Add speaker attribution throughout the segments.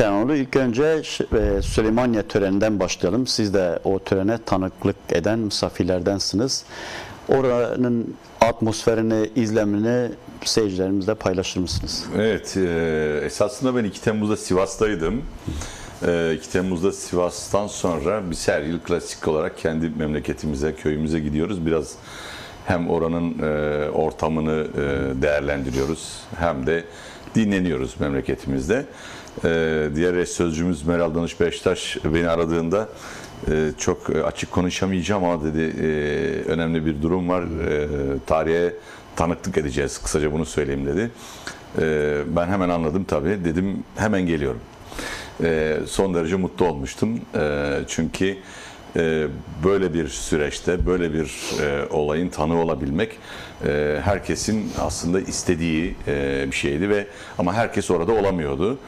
Speaker 1: Kenoğlu, ilk önce Süleymaniye töreninden başlayalım. Siz de o törene tanıklık eden misafirlerdensiniz. Oranın atmosferini, izlemini seyircilerimizle paylaşır mısınız?
Speaker 2: Evet, esasında ben 2 Temmuz'da Sivas'taydım. 2 Temmuz'da Sivas'tan sonra biz her yıl klasik olarak kendi memleketimize, köyümüze gidiyoruz. Biraz hem oranın ortamını değerlendiriyoruz hem de dinleniyoruz memleketimizde. Diğer sözcümüz Meral Danış Beştaş beni aradığında çok açık konuşamayacağım ama dedi önemli bir durum var. Tarihe tanıklık edeceğiz. Kısaca bunu söyleyeyim dedi. Ben hemen anladım tabii. Dedim hemen geliyorum. Son derece mutlu olmuştum. Çünkü böyle bir süreçte, böyle bir olayın tanığı olabilmek herkesin aslında istediği bir şeydi ama herkes orada olamıyordu.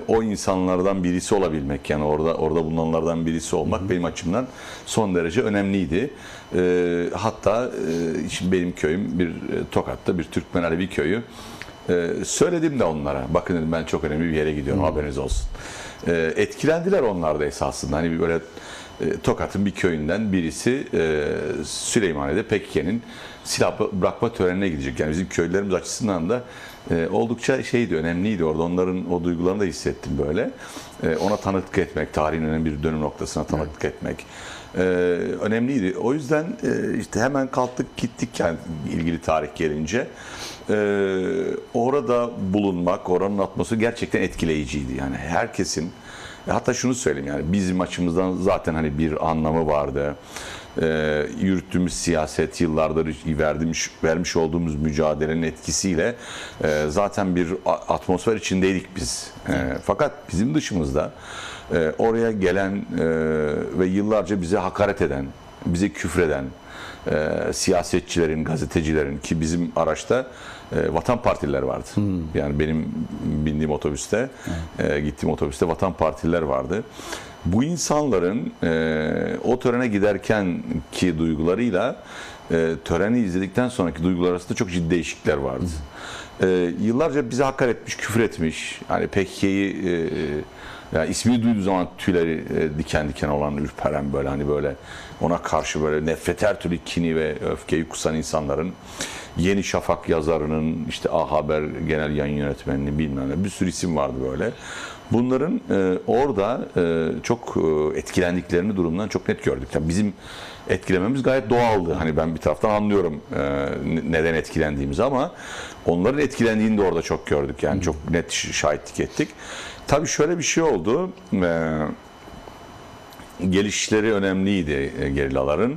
Speaker 2: O insanlardan birisi olabilmek, yani orada bulunanlardan birisi olmak benim açımdan son derece önemliydi. Hatta şimdi benim köyüm Tokat'ta bir Türkmen Alevi köyü. Söyledim de onlara, bakın dedim ben çok önemli bir yere gidiyorum, haberiniz olsun. Etkilendiler onlar da esasında. Hani böyle Tokat'ın bir köyünden birisi Süleymaniye'de PKK'nin silah bırakma törenine gidecek. Yani bizim köylerimiz açısından da oldukça önemliydi orada. Onların o duygularını da hissettim böyle. Ona tanıklık etmek, tarihin önemli bir dönüm noktasına tanıklık etmek önemliydi. O yüzden işte hemen kalktık gittik yani ilgili tarih gelince. Orada bulunmak, oranın atmosferi gerçekten etkileyiciydi. Yani herkesin, hatta şunu söyleyeyim, yani bizim açımızdan zaten hani bir anlamı vardı. Yürüttüğümüz siyaset, yıllardır vermiş olduğumuz mücadelenin etkisiyle zaten bir atmosfer içindeydik biz. Fakat bizim dışımızda oraya gelen ve yıllarca bize hakaret eden, bize küfreden siyasetçilerin, gazetecilerin, ki bizim araçta Vatan Partililer vardı. Yani benim bindiğim otobüste, gittiğim otobüste Vatan Partililer vardı. Bu insanların o törene giderken ki duygularıyla töreni izledikten sonraki duygular arasında çok ciddi değişiklikler vardı. Yıllarca bize hakaret etmiş, küfür etmiş. Hani PKK'yi yani ismini duyduğu zaman tüyleri diken diken olan, ürperen, böyle hani böyle ona karşı böyle nefret, her türlü kini ve öfkeyi kusan insanların, Yeni Şafak yazarının, işte A Haber genel yayın yönetmeninin, bilmem ne, bir sürü isim vardı böyle. Bunların orada çok etkilendiklerini durumdan çok net gördük. Yani bizim etkilememiz gayet doğaldı. Hani ben bir taraftan anlıyorum neden etkilendiğimizi ama onların etkilendiğini de orada çok gördük. Yani çok net şahitlik ettik. Tabii şöyle bir şey oldu. Gelişleri önemliydi gerillaların.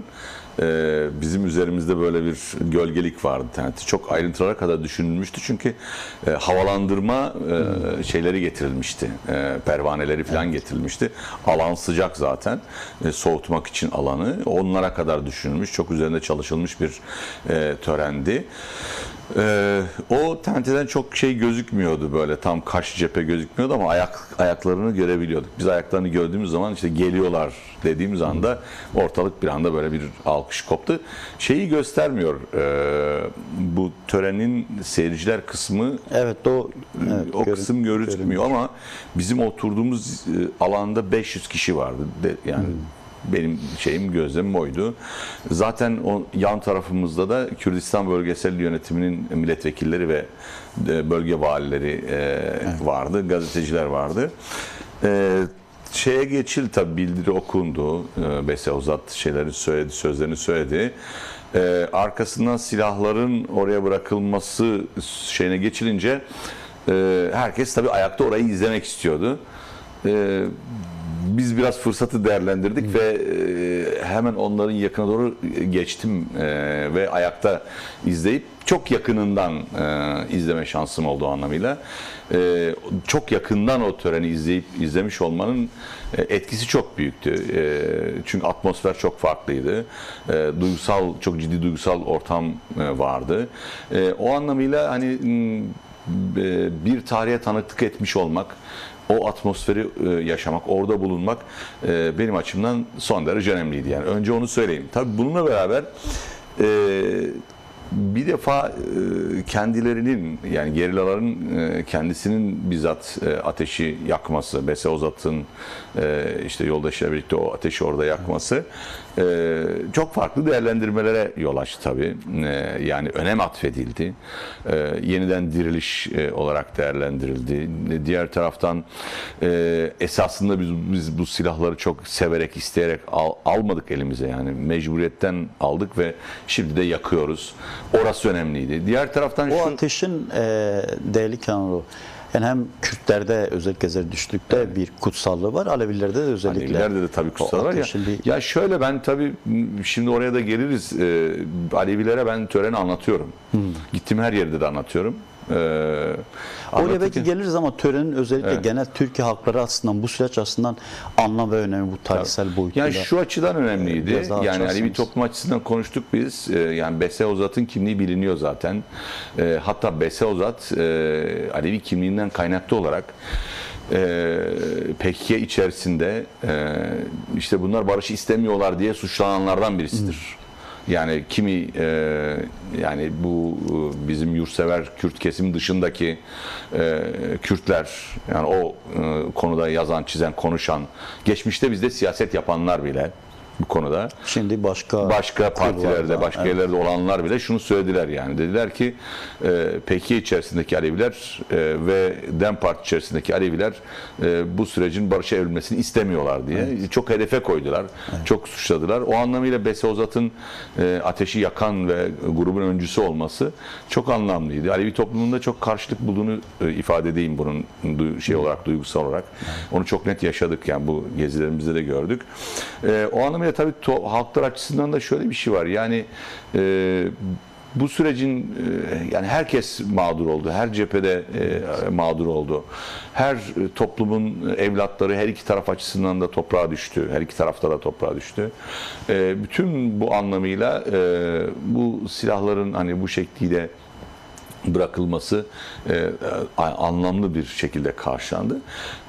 Speaker 2: Bizim üzerimizde böyle bir gölgelik vardı. Yani çok ayrıntılara kadar düşünülmüştü çünkü havalandırma şeyleri getirilmişti. Pervaneleri falan getirilmişti. Alan sıcak zaten. Soğutmak için alanı. Onlara kadar düşünülmüş. Çok üzerinde çalışılmış bir törendi. O tenteden çok şey gözükmüyordu, böyle tam karşı cephe gözükmüyordu ama ayaklarını görebiliyorduk. Biz ayaklarını gördüğümüz zaman işte geliyorlar dediğimiz anda ortalık bir anda böyle bir alkış koptu. Şeyi göstermiyor bu törenin seyirciler kısmı,
Speaker 1: Evet,
Speaker 2: o kısım görünmüyor ama bizim oturduğumuz alanda 500 kişi vardı. Yani benim gözlemim oydu. Zaten o yan tarafımızda da Kürdistan Bölgesel Yönetimi'nin milletvekilleri ve bölge valileri vardı, gazeteciler vardı. Şeye geçildi tabii, bildiri okundu. Bese Uzat sözlerini söyledi. Arkasından silahların oraya bırakılması şeyine geçilince herkes tabii ayakta orayı izlemek istiyordu. Biz biraz fırsatı değerlendirdik ve hemen onların yakına doğru geçtim ve ayakta izleyip çok yakınından izleme şansım oldu o anlamıyla. Çok yakından o töreni izlemiş olmanın etkisi çok büyüktü. Çünkü atmosfer çok farklıydı. Çok ciddi duygusal ortam vardı. O anlamıyla hani bir tarihe tanıklık etmiş olmak, o atmosferi yaşamak, orada bulunmak benim açımdan son derece önemliydi. Yani önce onu söyleyeyim. Tabii bununla beraber bir defa kendilerinin yani gerillaların kendisinin bizzat ateşi yakması, Bese Ozat'ın işte yoldaşıyla birlikte o ateşi orada yakması çok farklı değerlendirmelere yol açtı tabii. Yani önem atfedildi. Yeniden diriliş olarak değerlendirildi. Diğer taraftan esasında biz bu silahları çok severek, isteyerek almadık elimize, yani mecburiyetten aldık ve şimdi de yakıyoruz. Orası önemliydi. Diğer taraftan
Speaker 1: o ateşin değerli Kenan, yani hem Kürtlerde özellikle Zerdüştlük'te bir kutsallığı var, Alevilerde de özellikle.
Speaker 2: Alevilerde de tabii kutsal var ya. Ya şöyle, ben tabii şimdi oraya da geliriz. Alevilere ben töreni anlatıyorum. Gittiğim her yerde de anlatıyorum.
Speaker 1: Oraya belki geliriz ama törenin özellikle genel Türkiye halkları açısından, bu süreç açısından anlam ve önemi, bu tarihsel boyutuyla.
Speaker 2: Yani şu açıdan önemliydi. Yani Alevi toplum açısından konuştuk biz. Yani Bese Ozat'ın kimliği biliniyor zaten. Hatta Bese Ozat Alevi kimliğinden kaynaklı olarak PKK içerisinde işte bunlar barışı istemiyorlar diye suçlananlardan birisidir. Yani kimi yani bu bizim yurtsever Kürt kesim dışındaki Kürtler, yani o konuda yazan, çizen, konuşan, geçmişte bizde siyaset yapanlar bile bu konuda.
Speaker 1: Şimdi başka
Speaker 2: partilerde, başka yerlerde olanlar bile şunu söylediler yani. Dediler ki PKK içerisindeki Aleviler ve DEM Parti içerisindeki Aleviler bu sürecin barışa evrilmesini istemiyorlar diye. Çok hedefe koydular. Çok suçladılar. O anlamıyla Bese Ozat'ın ateşi yakan ve grubun öncüsü olması çok anlamlıydı. Alevi toplumunda çok karşılık bulduğunu ifade edeyim bunun olarak, duygusal olarak. Onu çok net yaşadık yani, bu gezilerimizde de gördük. O anlamıyla tabii halklar açısından da şöyle bir şey var. Yani bu sürecin yani herkes mağdur oldu. Her cephede mağdur oldu. Her toplumun evlatları her iki taraf açısından da toprağa düştü. Her iki tarafta da toprağa düştü. Bütün bu anlamıyla bu silahların hani bu şekliyle bırakılması anlamlı bir şekilde karşılandı.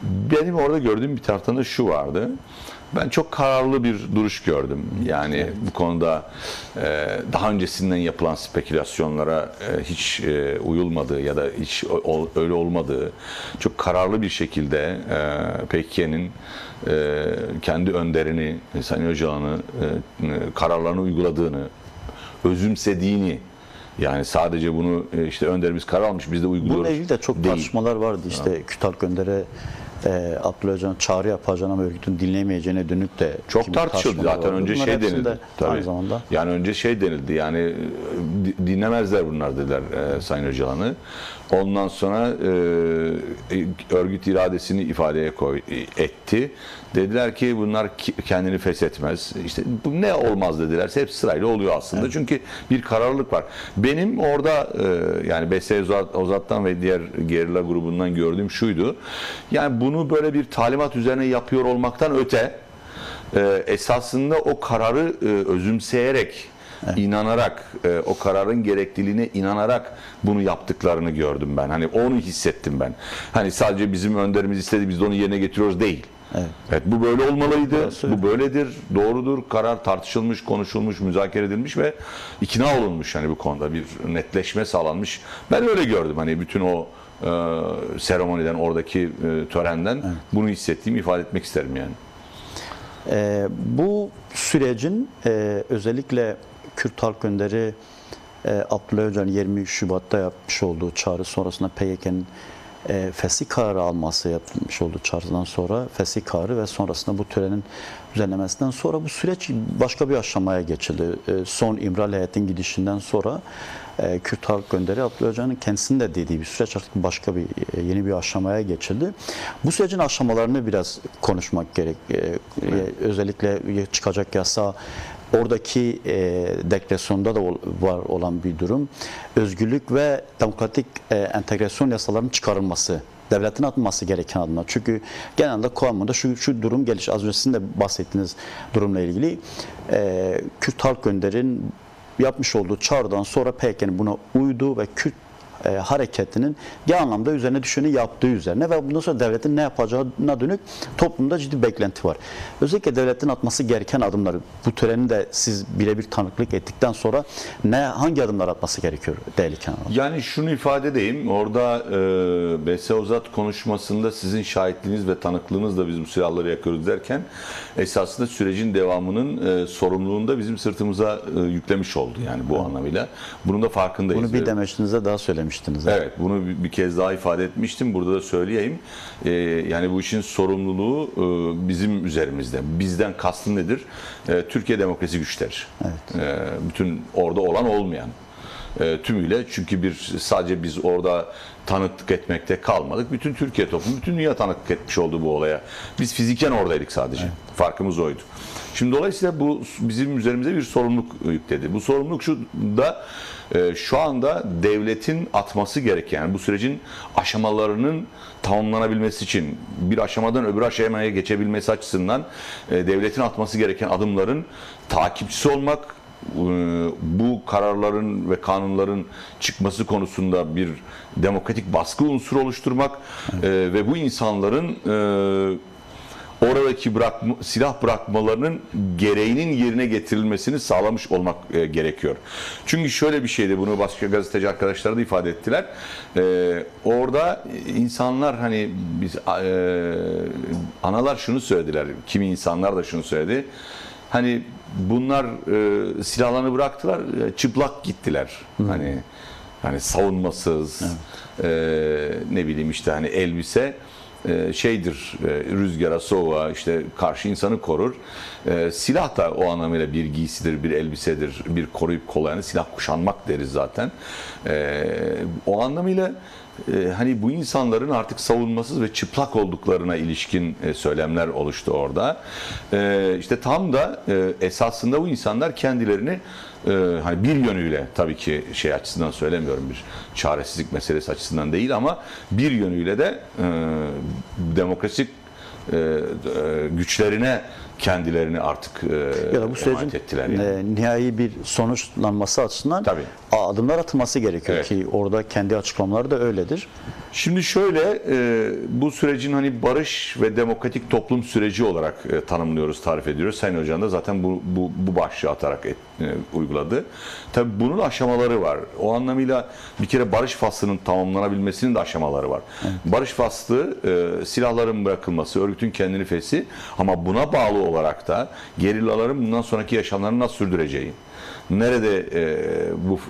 Speaker 2: Benim orada gördüğüm bir taraftan da şu vardı. Ben çok kararlı bir duruş gördüm. Yani bu konuda daha öncesinden yapılan spekülasyonlara hiç uyulmadığı ya da hiç öyle olmadığı, çok kararlı bir şekilde PKK'nin kendi önderini, Sayın Öcalan'ı kararlarını uyguladığını, özümsediğini, yani sadece bunu işte önderimiz karar almış, biz de uyguluyoruz.
Speaker 1: Bununla ilgili de çok tartışmalar vardı. İşte Kürt Halk Önderi Abdullah Öcalan çağrı yapacağını ama örgütün dinlemeyeceğine dönük de
Speaker 2: çok tartışıldı zaten. Önce
Speaker 1: bunlar
Speaker 2: şey denildi.
Speaker 1: Aynı zamanda.
Speaker 2: Yani önce şey denildi. Yani dinlemezler bunlar dediler Sayın Öcalan'ı. Ondan sonra örgüt iradesini ifadeye etti. Dediler ki bunlar kendini feshetmez. İşte bu ne olmaz dediler. Hep sırayla oluyor aslında. Evet. Çünkü bir kararlılık var. Benim orada yani Bese Ozat'tan ve diğer gerilla grubundan gördüğüm şuydu. Yani bunu böyle bir talimat üzerine yapıyor olmaktan öte esasında o kararı özümseyerek, inanarak, o kararın gerekliliğine inanarak bunu yaptıklarını gördüm ben. Hani onu hissettim ben. Hani sadece bizim önderimiz istedi, biz de onu yerine getiriyoruz değil. Evet, bu böyle olmalıydı. Bu böyledir, doğrudur. Karar tartışılmış, konuşulmuş, müzakere edilmiş ve ikna olunmuş, hani bu konuda bir netleşme sağlanmış. Ben öyle gördüm. Hani bütün o seremoniden, oradaki törenden bunu hissettiğimi ifade etmek isterim yani.
Speaker 1: Bu sürecin özellikle Kürt Halk Önderi Abdullah Öcalan 20 Şubat'ta yapmış olduğu çağrı sonrasında PKK'nın fesih kararı alması yapılmış olduğu çağrıdan sonra fesih kararı ve sonrasında bu törenin düzenlemesinden sonra bu süreç başka bir aşamaya geçildi. Son İmralı heyetin gidişinden sonra Kürt Halk Önderi Abdullah Öcalan'ın kendisinin de dediği bir süreç artık başka bir yeni bir aşamaya geçildi. Bu sürecin aşamalarını biraz konuşmak gerek. Özellikle çıkacak yasa, oradaki deklarasyonda da var olan bir durum. Özgürlük ve demokratik entegrasyon yasalarının çıkarılması, devletin atması gereken adımlar. Çünkü genelde kanunda şu durum geliş, az önce sizin de bahsettiğiniz durumla ilgili Kürt Halk Önder'in yapmış olduğu çağrıdan sonra PKK'nin buna uydu ve Kürt hareketinin genel anlamda üzerine düşeni yaptığı üzerine ve bundan sonra devletin ne yapacağına dönük toplumda ciddi beklenti var. Özellikle devletin atması gereken adımları, bu töreni de siz birebir tanıklık ettikten sonra hangi adımlar atması gerekiyor değerli Kenan Hanım?
Speaker 2: Yani şunu ifade edeyim, orada B.S. Ozat konuşmasında sizin şahitliğiniz ve tanıklığınızla biz bu silahları yakıyoruz derken esasında sürecin devamının sorumluluğunu da bizim sırtımıza yüklemiş oldu yani bu anlamıyla. Bunun da farkındayız.
Speaker 1: Bunu bir demeçinize daha söylemiştiniz.
Speaker 2: Evet, bunu bir kez daha ifade etmiştim. Burada da söyleyeyim. Yani bu işin sorumluluğu bizim üzerimizde. Bizden kastı nedir? Türkiye demokrasi güçleri. Evet. Bütün orada olan olmayan. Tümüyle, çünkü sadece biz orada tanıklık etmekte kalmadık. Bütün Türkiye toplumu, bütün dünya tanıklık etmiş oldu bu olaya. Biz fiziken oradaydık sadece. Evet. Farkımız oydu. Şimdi dolayısıyla bu bizim üzerimize bir sorumluluk yükledi. Bu sorumluluk şu anda devletin atması gereken, bu sürecin aşamalarının tamamlanabilmesi için bir aşamadan öbür aşamaya geçebilmesi açısından devletin atması gereken adımların takipçisi olmak, bu kararların ve kanunların çıkması konusunda bir demokratik baskı unsuru oluşturmak ve bu insanların oradaki silah bırakmalarının gereğinin yerine getirilmesini sağlamış olmak gerekiyor. Çünkü şöyle bir şeydi, bunu başka gazeteci arkadaşlar da ifade ettiler. Orada insanlar hani analar şunu söylediler, kimi insanlar da şunu söyledi. Hani bunlar silahlarını bıraktılar, çıplak gittiler. Hani savunmasız, ne bileyim işte hani elbise şeydir, rüzgara, soğuğa işte karşı insanı korur. Silah da o anlamıyla bir giysidir, bir elbisedir, bir koruyup kollayan, silah kuşanmak deriz zaten. O anlamıyla hani bu insanların artık savunmasız ve çıplak olduklarına ilişkin söylemler oluştu orada. İşte tam da esasında bu insanlar kendilerini hani bir yönüyle, tabii ki şey açısından söylemiyorum, bir çaresizlik meselesi açısından değil, ama bir yönüyle de demokratik güçlerine kendilerini artık
Speaker 1: ya da bu sürecin
Speaker 2: ettiler yani.
Speaker 1: Nihai bir sonuçlanması açısından
Speaker 2: tabii
Speaker 1: adımlar atılması gerekiyor,
Speaker 2: evet.
Speaker 1: Ki orada kendi açıklamaları da öyledir.
Speaker 2: Şimdi şöyle, bu sürecin hani barış ve demokratik toplum süreci olarak tanımlıyoruz, tarif ediyoruz. Sayın Hocam da zaten bu başlığı atarak uyguladı. Tabii bunun aşamaları var. O anlamıyla bir kere barış faslının tamamlanabilmesinin de aşamaları var. Evet. Barış faslı silahların bırakılması, örgütün kendini feshi, ama buna bağlı olarak da gerillaların bundan sonraki yaşamlarını nasıl sürdüreceği, nerede bu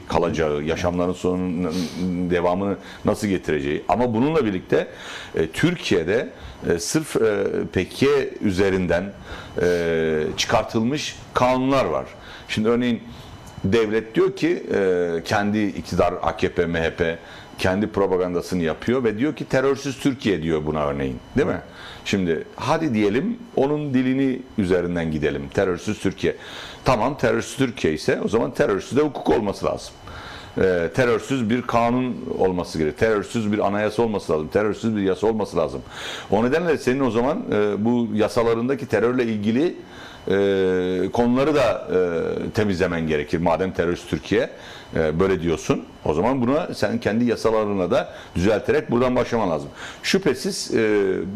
Speaker 2: kalacağı, yaşamların sonunun devamını nasıl getireceği. Ama bununla birlikte Türkiye'de sırf PKK üzerinden çıkartılmış kanunlar var. Şimdi örneğin devlet diyor ki kendi iktidar, AKP, MHP kendi propagandasını yapıyor ve diyor ki terörsüz Türkiye diyor buna örneğin. Değil mi? Şimdi hadi diyelim onun dilini üzerinden gidelim. Terörsüz Türkiye. Tamam, terörsüz Türkiye ise o zaman terörsüz de hukuk olması lazım. Terörsüz bir kanun olması gerekiyor. Terörsüz bir anayasa olması lazım. Terörsüz bir yasa olması lazım. O nedenle senin o zaman bu yasalarındaki terörle ilgili konuları da temizlemen gerekir. Madem terörist Türkiye böyle diyorsun, o zaman buna sen kendi yasalarına da düzelterek buradan başlaman lazım. Şüphesiz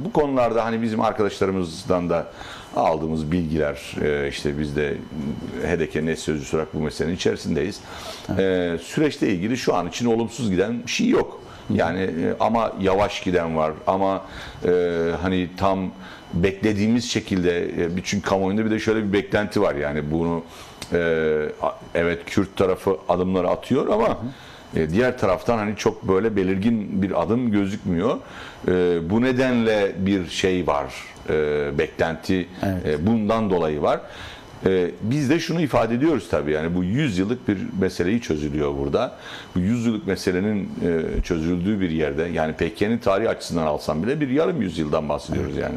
Speaker 2: bu konularda hani bizim arkadaşlarımızdan da aldığımız bilgiler, işte biz de HDK'nin sözcüsü olarak bu meselenin içerisindeyiz. Süreçle ilgili şu an için olumsuz giden bir şey yok. Yani ama yavaş giden var, ama hani tam beklediğimiz şekilde, çünkü kamuoyunda bir de şöyle bir beklenti var, yani bunu evet Kürt tarafı adımları atıyor ama diğer taraftan hani çok böyle belirgin bir adım gözükmüyor. Bu nedenle bir şey var, beklenti, evet. Bundan dolayı var. Biz de şunu ifade ediyoruz tabii, yani bu 100 yıllık bir meseleyi çözülüyor burada. Bu 100 yıllık meselenin çözüldüğü bir yerde, yani PKK'nin tarihi açısından alsam bile bir yarım yüzyıldan bahsediyoruz yani.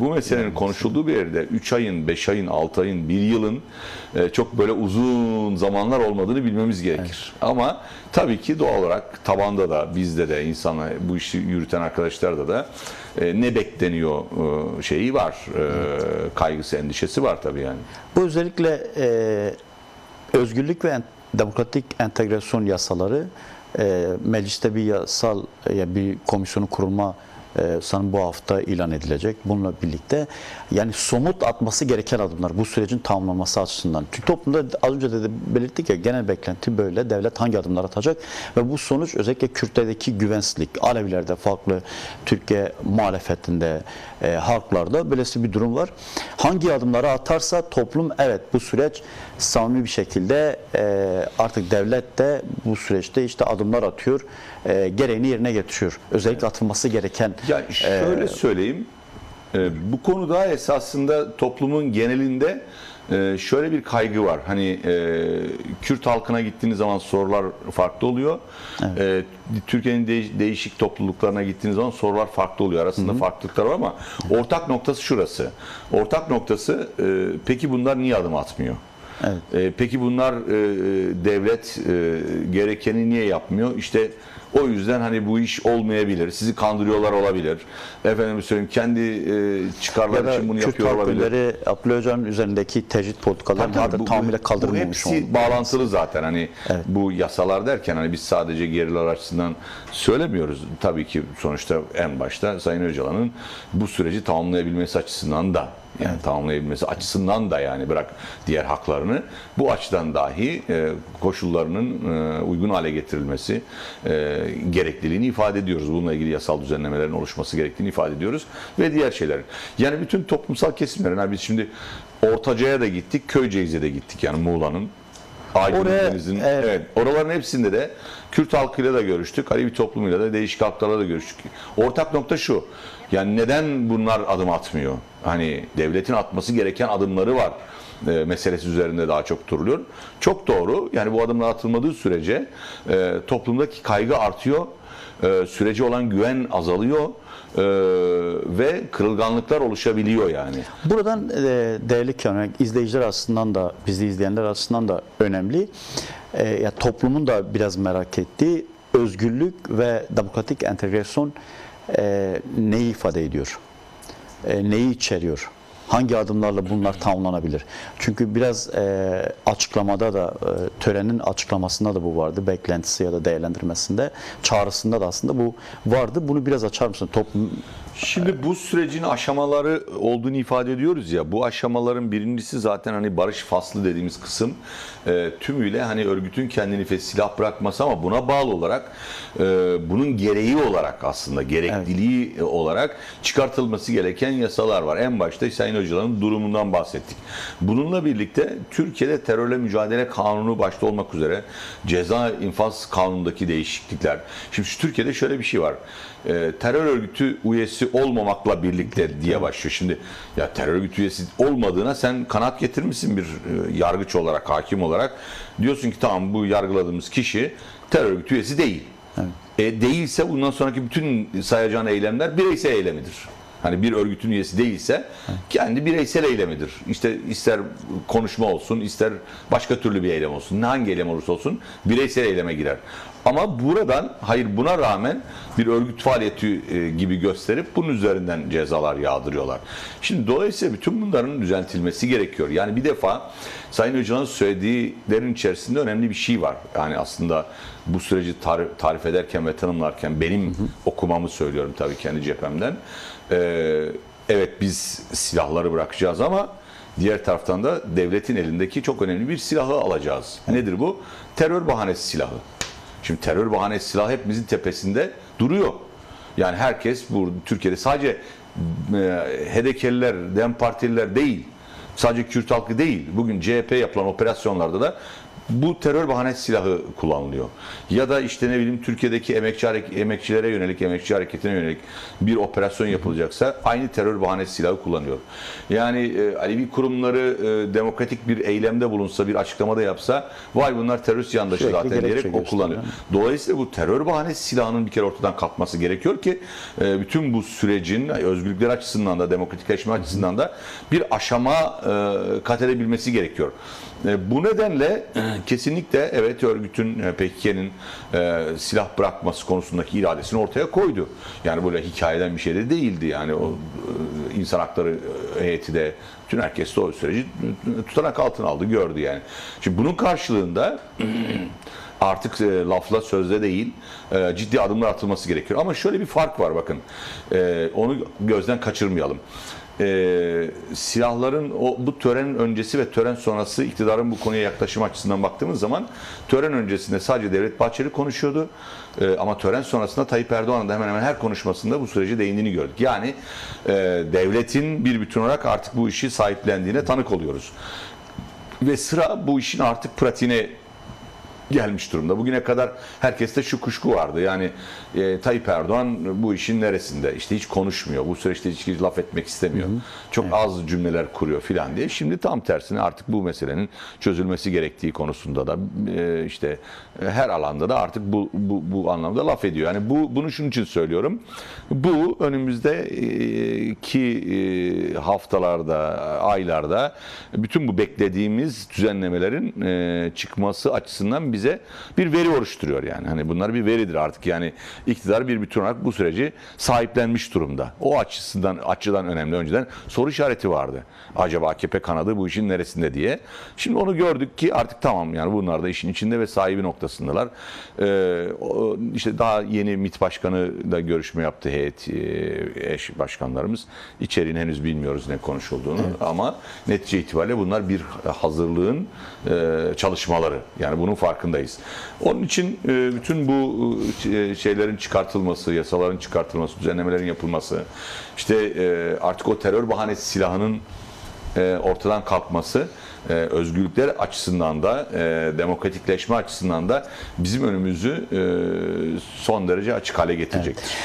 Speaker 2: Bu meselenin konuşulduğu bir yerde 3 ayın, 5 ayın, 6 ayın, 1 yılın çok böyle uzun zamanlar olmadığını bilmemiz gerekir. Evet. Ama tabii ki doğal olarak tabanda da, bizde de, insanlar, bu işi yürüten arkadaşlarda da ne bekleniyor şeyi var, kaygısı, endişesi var tabii yani.
Speaker 1: Bu özellikle özgürlük ve demokratik entegrasyon yasaları mecliste bir komisyonu kurulma sanırım bu hafta ilan edilecek. Bununla birlikte yani somut atması gereken adımlar bu sürecin tamamlanması açısından. Çünkü toplumda az önce de belirttik ya, genel beklenti böyle. Devlet hangi adımlar atacak ve bu sonuç özellikle Kürtlerdeki güvensizlik, Alevilerde farklı, Türkiye muhalefetinde, halklarda böylesi bir durum var. Hangi adımları atarsa toplum, evet bu süreç samimi bir şekilde artık devlet de bu süreçte işte adımlar atıyor, gereğini yerine getiriyor. Özellikle atılması gereken.
Speaker 2: Ya şöyle söyleyeyim, bu konuda esasında toplumun genelinde şöyle bir kaygı var. Hani Kürt halkına gittiğiniz zaman sorular farklı oluyor. Evet. Türkiye'nin değişik topluluklarına gittiğiniz zaman sorular farklı oluyor. Arasında farklılıklar var ama ortak noktası şurası. Ortak noktası peki bunlar niye adım atmıyor? Evet. Peki bunlar devlet gerekeni niye yapmıyor? İşte o yüzden hani bu iş olmayabilir. Sizi kandırıyorlar olabilir. Efendim söyleyeyim, kendi çıkarları için bunu yapıyor olabilir.
Speaker 1: Kürt Abdullah Öcalan'ın üzerindeki tecrit politikaları tamamıyla kaldırılmamış.
Speaker 2: Bu hepsi bağlantılı zaten. Hani evet. Bu yasalar derken hani biz sadece geriler açısından söylemiyoruz. Tabii ki sonuçta en başta Sayın Öcalan'ın bu süreci tamamlayabilmesi açısından da, yani evet. Tamamlayabilmesi açısından da, yani bırak diğer haklarını, bu açıdan dahi koşullarının uygun hale getirilmesi gerekliliğini ifade ediyoruz. Bununla ilgili yasal düzenlemelerin oluşması gerektiğini ifade ediyoruz ve diğer şeyler. Yani bütün toplumsal kesimlerin, biz şimdi Ortaca'ya da gittik, Köyceğiz'e de gittik, yani Muğla'nın, Aydın'ın, evet, oraların hepsinde de Kürt halkıyla da görüştük, Alevi toplumuyla da, değişik halklarla da görüştük. Ortak nokta şu, yani neden bunlar adım atmıyor? Hani devletin atması gereken adımları var meselesi üzerinde daha çok duruluyor. Çok doğru, yani bu adımlar atılmadığı sürece toplumdaki kaygı artıyor, sürece olan güven azalıyor ve kırılganlıklar oluşabiliyor yani.
Speaker 1: Buradan değerli Kenan, izleyiciler açısından da, bizi izleyenler açısından da önemli. Ya toplumun da biraz merak ettiği özgürlük ve demokratik entegrasyon neyi ifade ediyor? Neyi içeriyor? Hangi adımlarla bunlar tamamlanabilir? Çünkü biraz açıklamada da, törenin açıklamasında da bu vardı. Beklentisi ya da değerlendirmesinde, çağrısında da aslında bu vardı. Bunu biraz açar mısın?
Speaker 2: Şimdi bu sürecin aşamaları olduğunu ifade ediyoruz ya. Bu aşamaların birincisi zaten hani barış faslı dediğimiz kısım, tümüyle hani örgütün kendini silah bırakması, ama buna bağlı olarak bunun gereği olarak, aslında gerekliliği evet. olarak çıkartılması gereken yasalar var. En başta Sayın Öcalan'ın durumundan bahsettik. Bununla birlikte Türkiye'de terörle mücadele kanunu başta olmak üzere ceza infaz kanunundaki değişiklikler. Şimdi Türkiye'de şöyle bir şey var. Terör örgütü üyesi olmamakla birlikte diye başlıyor. Şimdi ya terör örgütü üyesi olmadığına sen kanaat getirmişsin bir yargıç olarak, hakim olarak. Diyorsun ki tamam, bu yargıladığımız kişi terör örgütü üyesi değil. Evet. Değilse bundan sonraki bütün sayacağın eylemler bireysel eylemidir. Hani bir örgütün üyesi değilse kendi bireysel eylemidir. İşte ister konuşma olsun, ister başka türlü bir eylem olsun, hangi eylem olursa olsun bireysel eyleme girer. Ama buradan, hayır buna rağmen bir örgüt faaliyeti gibi gösterip bunun üzerinden cezalar yağdırıyorlar. Şimdi dolayısıyla bütün bunların düzeltilmesi gerekiyor. Yani bir defa Sayın Öcalan'ın söylediğilerin içerisinde önemli bir şey var. Yani aslında bu süreci tarif ederken ve tanımlarken benim okumamı söylüyorum tabii kendi cephemden. Evet, biz silahları bırakacağız ama diğer taraftan da devletin elindeki çok önemli bir silahı alacağız. Nedir bu? Terör bahanesi silahı. Şimdi terör bahanesi silahı hepimizin tepesinde duruyor. Yani herkes bu Türkiye'de, sadece HDP'liler, DEM Partililer değil, sadece Kürt halkı değil, bugün CHP yapılan operasyonlarda da bu terör bahanesi silahı kullanılıyor. Ya da işte ne bileyim, Türkiye'deki emekçilere yönelik, emekçi hareketine yönelik bir operasyon yapılacaksa aynı terör bahanesi silahı kullanıyor. Yani Alevi kurumları demokratik bir eylemde bulunsa, bir açıklamada yapsa, vay bunlar terörist yandaşı zaten diyerek o kullanıyor. Dolayısıyla bu terör bahanesi silahının bir kere ortadan kalkması gerekiyor ki bütün bu sürecin özgürlükler açısından da, demokratikleşme açısından da bir aşama kat edebilmesi gerekiyor. Bu nedenle kesinlikle evet örgütün PKK'nın silah bırakması konusundaki iradesini ortaya koydu. Yani böyle hikayeden bir şey de değildi. Yani o insan hakları heyeti de bütün herkes de o süreci tutanak altına aldı, gördü yani. Şimdi bunun karşılığında artık lafla sözle değil ciddi adımlar atılması gerekiyor. Ama şöyle bir fark var bakın. Onu gözden kaçırmayalım. Silahların bu tören öncesi ve tören sonrası iktidarın bu konuya yaklaşım açısından baktığımız zaman tören öncesinde sadece Devlet Bahçeli konuşuyordu. Ama tören sonrasında Tayyip Erdoğan'ın da hemen hemen her konuşmasında bu sürece değindiğini gördük. Yani devletin bir bütün olarak artık bu işi sahiplendiğine tanık oluyoruz. Ve sıra bu işin artık pratiğine gelmiş durumda. Bugüne kadar herkeste şu kuşku vardı. Yani Tayyip Erdoğan bu işin neresinde? İşte hiç konuşmuyor. Bu süreçte hiç laf etmek istemiyor. Çok az cümleler kuruyor filan diye. Şimdi tam tersine artık bu meselenin çözülmesi gerektiği konusunda da işte her alanda da artık bu anlamda laf ediyor. Yani bunu şunun için söylüyorum. Bu önümüzdeki haftalarda, aylarda bütün bu beklediğimiz düzenlemelerin çıkması açısından bize bir veri oluşturuyor yani. Hani bunlar bir veridir artık. Yani iktidar bir bütün olarak bu süreci sahiplenmiş durumda. O açıdan önemli. Önceden soru işareti vardı. Acaba AKP kanadı bu işin neresinde diye. Şimdi onu gördük ki artık tamam yani bunlar da işin içinde ve sahibi noktasındalar. İşte daha yeni MİT Başkanı da görüşme yaptı heyet eş başkanlarımız. İçeriğini henüz bilmiyoruz ne konuşulduğunu ama netice itibariyle bunlar bir hazırlığın çalışmaları. Yani bunun farkındayız. Onun için bütün bu şeylerin çıkartılması, yasaların çıkartılması, düzenlemelerin yapılması, işte artık o terör bahanesi silahının ortadan kalkması, özgürlükler açısından da, demokratikleşme açısından da bizim önümüzü son derece açık hale getirecektir.